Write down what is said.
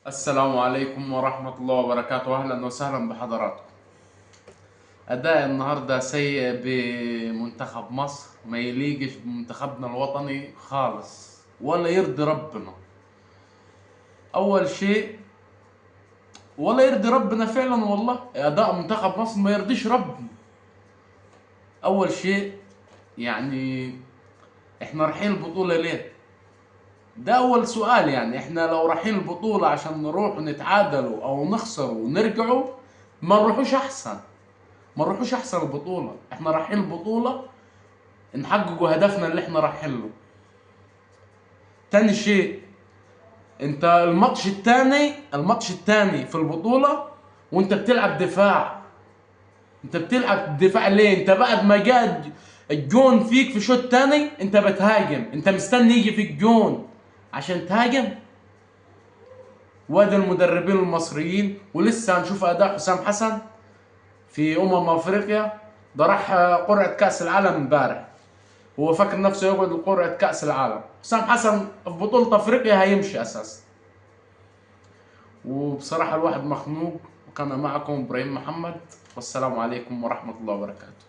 السلام عليكم ورحمة الله وبركاته. أهلا وسهلا بحضراتكم. أداء النهاردة سيء بمنتخب مصر، ما يليقش بمنتخبنا الوطني خالص ولا يرضي ربنا. أول شيء ولا يرضي ربنا فعلا، والله أداء منتخب مصر ما يرضيش ربنا. أول شيء يعني إحنا رايحين البطولة ليه؟ ده أول سؤال. يعني إحنا لو رايحين البطولة عشان نروح ونتعادلوا أو نخسروا ونرجعوا، ما نروحوش أحسن. ما نروحوش احسن البطوله. احنا رايحين البطوله نحققوا هدفنا اللي احنا رايحين له. تاني شيء، انت الماتش التاني في البطوله وانت بتلعب دفاع. انت بتلعب دفاع ليه؟ انت بعد ما جاء الجون فيك في الشوط التاني انت بتهاجم. انت مستني يجي فيك جون عشان تهاجم؟ وادي المدربين المصريين. ولسه هنشوف اداء حسام حسن في افريقيا. ده راح قرعه كاس العالم امبارح، هو فاكر نفسه يقعد لقرعة كأس العالم. حسام حسن في بطولة أفريقيا هيمشي أساسا. وبصراحة الواحد مخنوق. وكان معكم إبراهيم محمد، والسلام عليكم ورحمة الله وبركاته.